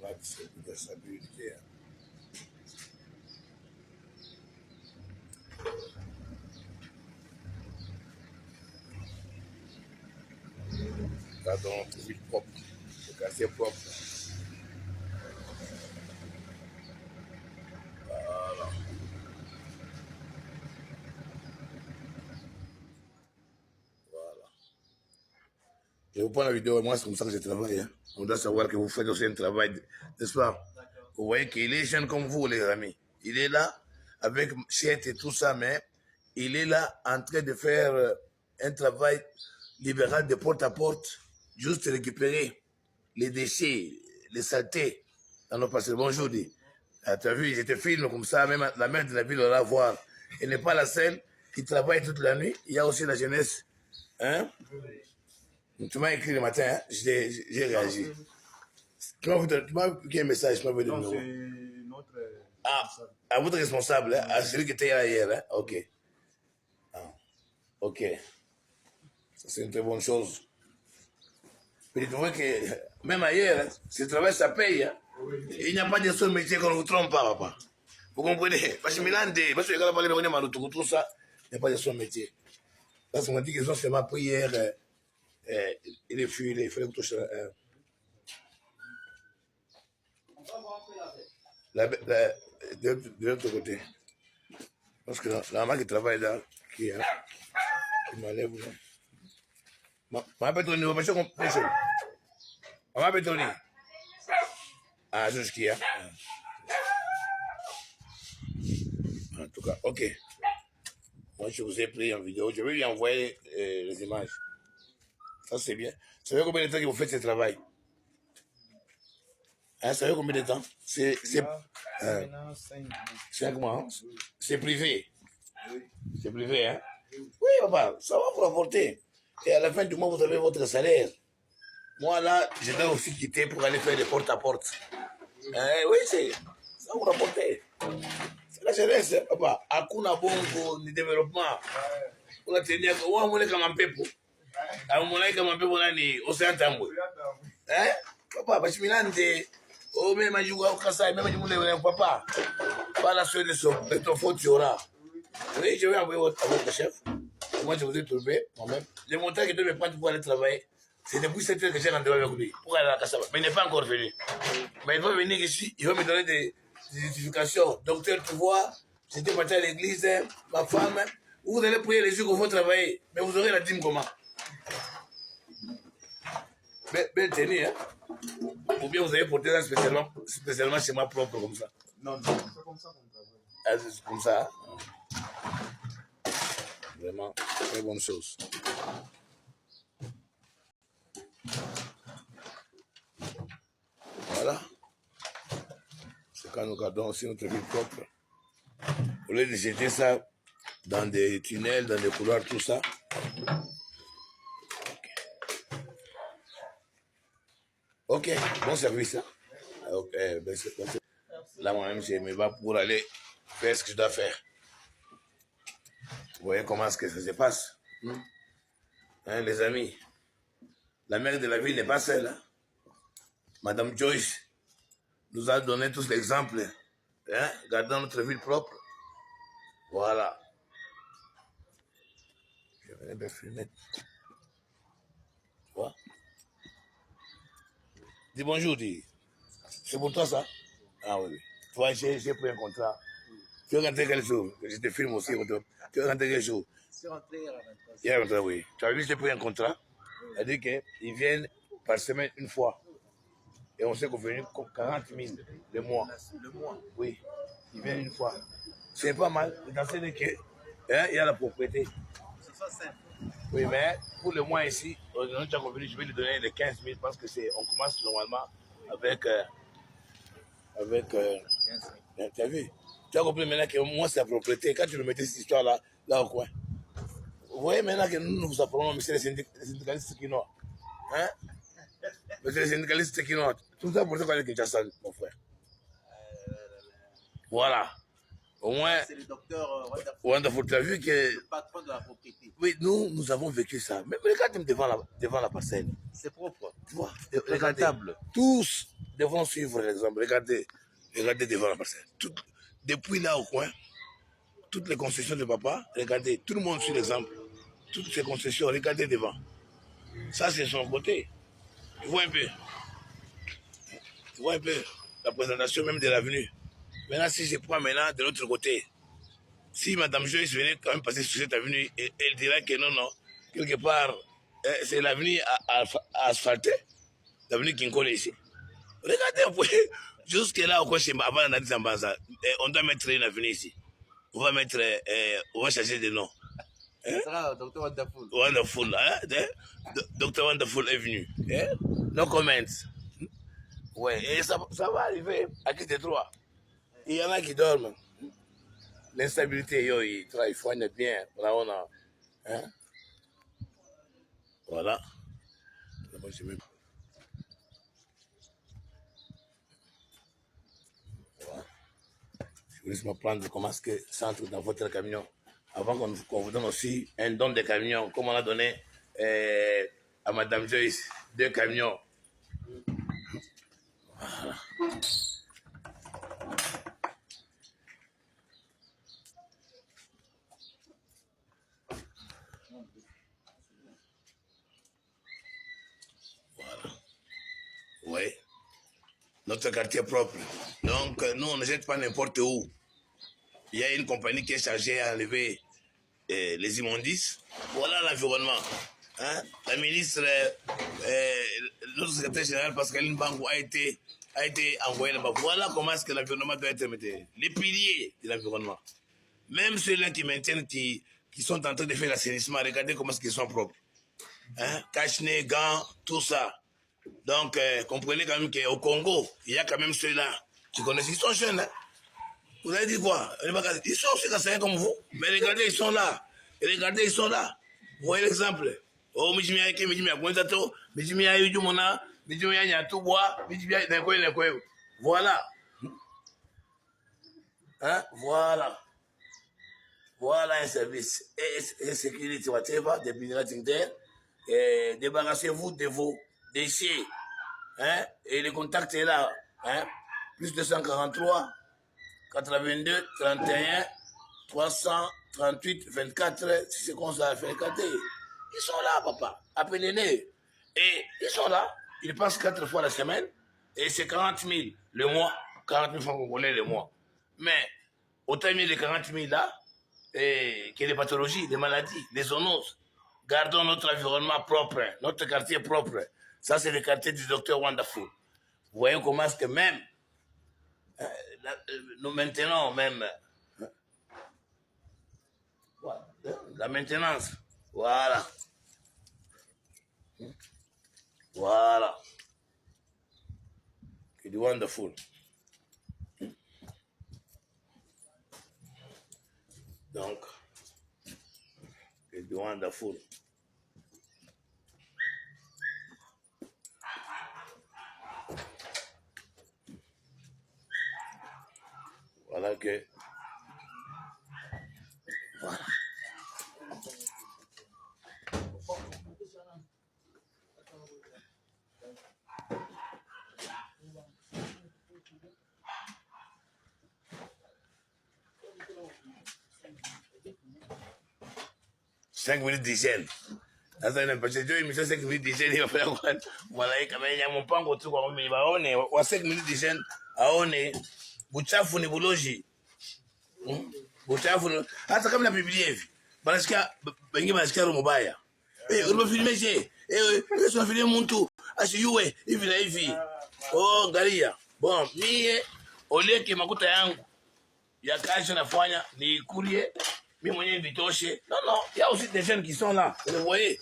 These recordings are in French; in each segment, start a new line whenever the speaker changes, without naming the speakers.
la stabilité. Gardons notre ville propre, le quartier propre. Voilà. Voilà. Je vous prends la vidéo, moi c'est comme ça que je travaille. Hein. On doit savoir que vous faites aussi un travail, n'est-ce pas? Vous voyez qu'il est jeune comme vous, les amis. Il est là avec Chet et tout ça, mais il est là en train de faire un travail libéral de porte à porte, juste récupérer les déchets, les saletés dans nos passés. Bonjour, dit. Ah, tu as vu, je te filme comme ça, même la mère de la ville va voir. Elle n'est pas la seule qui travaille toute la nuit. Il y a aussi la jeunesse. Hein? Tu m'as écrit le matin, hein? J'ai réagi. Tu m'as écrit un message, tu m'as envoyé le numéro.
C'est notre...
Ah, à votre responsable, hein? À celui qui était là hier. Hein? Ok. Ah, ok. Ça, c'est une très bonne chose. Puis tu vois que même ailleurs, hein, ce travail, ça paye. Hein? Il n'y a pas de seul métier qu'on ne vous trompe pas, papa. Vous comprenez? Parce que Milande, parce que quand on parle de tout ça, il n'y a pas de seul métier. Parce qu'on m'a dit qu'ils ont seulement pris hier, il est fui, il fallait que touche de l'autre côté. Parce que la maman qui travaille là, qui m'enlève là. Maman Pétoni, on va passer comme personne. Maman Pétoni. Ah, c'est ce qu'il y a. En tout cas, ok. Moi, je vous ai pris en vidéo. Je vais lui envoyer les images. Ça, c'est bien. Ça fait combien de temps que vous faites ce travail? Hein, ça fait combien de temps? C'est 5 mois. Hein? C'est privé. C'est privé, hein? Oui, papa, ça va vous rapporter. Et à la fin du mois, vous avez votre salaire. Moi, là, je dois aussi quitter pour aller faire des porte-à-porte. Oui, c'est ça vous rapporter. C'est la jeunesse, papa. Hakuna bongo ni développement. On a tenu à voir mon écran en pépo. À mon écran en pépo, on a dit, on s'est entendu. Hein? Papa, parce que Milande, oh, même à jouer au Kassai, même à jouer papa. Pas la seule de ton faute, tu auras. Oui, je vais envoyer à votre chef. Moi, je vous ai trouvé, moi-même. Le montant que je devais prendre pour aller travailler, c'est depuis 7 heures que j'ai rendez-vous avec lui. Pour aller à la Kassaba. Mais il n'est pas encore venu. Mais il va venir ici, il va me donner des identifications. Docteur, tu vois, j'étais parti à l'église, ma femme. Vous allez prier les jours qu'on va travailler. Mais vous aurez la dîme comment? Belle tenue, hein? Ou bien vous avez porté ça spécialement chez moi propre comme ça?
Non, c'est comme ça qu'on travaille.
Ah, c'est comme ça, hein? Vraiment, très bonne chose. Voilà. C'est quand nous gardons aussi notre ville propre. Au lieu de jeter ça dans des tunnels, dans des couloirs, tout ça. Ok, bon service. Hein? Ok, ben là, moi-même, je me bats pour aller faire ce que je dois faire. Vous voyez comment est-ce que ça se passe? Hein, les amis? La maire de la ville n'est pas seule. Hein? Madame Joyce nous a donné tous l'exemple. Hein? Gardons notre ville propre. Voilà. Je vais bien filmer. Tu vois? Dis bonjour, dis. C'est pour toi ça? Ah oui. Tu vois, j'ai pris un contrat. Tu veux rentrer quel jour? Je te filme aussi. Tu veux rentrer quel jour?
Je suis rentré à la rentrée.
Hier, oui. Tu as vu, j'ai pris un contrat. C'est-à-dire qu'ils viennent par semaine une fois. Et on s'est convenu 40 000 le mois.
Le mois?
Oui. Ils viennent une fois. C'est pas mal. Dans ce cas, hein, il y a la propriété.
C'est ça simple.
Oui, mais pour le mois ici, on a déjà convenu, je vais lui donner les 15 000 parce que on commence normalement avec 15 000. Tu as vu? Tu as compris maintenant que moi, c'est la propriété. Quand tu me mettais cette histoire-là, là au coin. Vous voyez maintenant que nous vous apprenons, monsieur les syndicalistes qui n'ont. Hein? Monsieur les syndicalistes qui n'ont. Tout ça pour ça qu'on est Kinshasa, mon frère. Voilà. Au moins.
C'est le docteur
Wonderful. Tu as vu que.
le patron de la propriété.
Oui, nous avons vécu ça. Même regardez devant la parcelle.
C'est propre.
Tu vois?
Regardez.
Tous devons suivre l'exemple. Regardez devant la parcelle. Depuis là au coin, toutes les concessions de papa, regardez, tout le monde suit l'exemple. Toutes ces concessions, regardez devant. Ça, c'est son côté. Tu vois un peu. Tu vois un peu la présentation même de l'avenue. Maintenant, si je prends maintenant de l'autre côté, si Madame Joyce venait quand même passer sur cette avenue, elle dirait que non, quelque part, c'est l'avenue asphaltée, l'avenue Kinkole ici. Regardez un peu, jusque là, avant d'aller en Banza, on doit mettre une avenue ici. On va changer de nom.
Ça sera Dr. Wonderful.
Wonderful, hein? Dr. Wonderful est venu. No comments. Ouais, et ça va arriver à qui des trois. Il y en a qui dorment. L'instabilité, il faut être bien. Hein? Voilà. Voilà. Je vous laisse me prendre comment est-ce que ça entre dans votre camion. Avant qu'on vous donne aussi un don de camion, comme on a donné à Madame Joyce, 2 camions. Voilà. Oui. Notre quartier propre. Donc, nous, on ne jette pas n'importe où. Il y a une compagnie qui est chargée à enlever les immondices. Voilà l'environnement. Hein? La ministre, notre secrétaire général, Pascaline Bangou, a été envoyé là-bas. Voilà comment est-ce que l'environnement doit être mis. Les piliers de l'environnement. Même ceux-là qui maintiennent, qui sont en train de faire l'assainissement, regardez comment est-ce qu'ils sont propres. Hein? Cache-nez, gants, tout ça. Donc, comprenez quand même qu'au Congo, il y a quand même ceux-là qui connaissent. Ils sont jeunes. Hein? Vous avez dit quoi? Ils sont aussi cassés comme vous. Mais regardez, ils sont là. Et regardez, ils sont là. Vous voyez l'exemple? Oh, voilà. Hein? Voilà. Voilà un service. Et sécurité, whatever, des migrating there. Débarrassez-vous de vos déchets. Hein? Et le contact est là. Hein? Plus 243 82 31 338 24. C'est comme ça, 24. Ils sont là, papa. Appelez-les. Et ils sont là. Ils passent 4 fois la semaine. Et c'est 40 000 le mois. 40 000 francs congolais le mois. Mais autant mieux les 40 000 là, et que les pathologies, les maladies, les zoonoses. Gardons notre environnement propre, notre quartier propre. Ça, c'est le quartier du Dr. Wonderful. Vous voyez comment est-ce que même, nous maintenons même la maintenance. Voilà. Voilà. C'est du Wonderful. Donc, c'est du Wonderful. Voilà que... Voilà. Cinq minutes d'hygiène. Sasa inapacha jo imisha 5 minutes d'hygiène inafanya kwa malaika mwenye mpango tu kwa mimi baone wa 5 minutes d'hygiène aone buchafu ni buloji. Buchafu hata kama na Biblia hivi. Banasikia wengine banasikia roho mbaya. Unafilmeje? Yesu anafilme mtu asiyue hivi na hivi. Oh, angalia. Bon, mie oleke makuta yangu ya kazi nafanya ni kulie. Mais moi, il y a aussi des jeunes qui sont là, vous les voyez.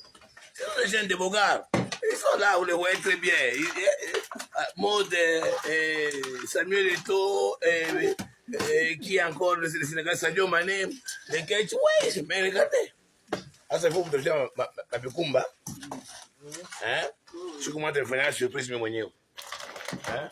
C'est des jeunes de Bogar. Ils sont là, vous les voyez très bien. Maud, Samuel Eto'o, qui est encore le Sénégal, Sadio Mané, les Ketch, oui, mais regardez. Ah, ça faut que je fasse ma pécumba. Hein? Je commence à faire une surprise, mais moi, hein?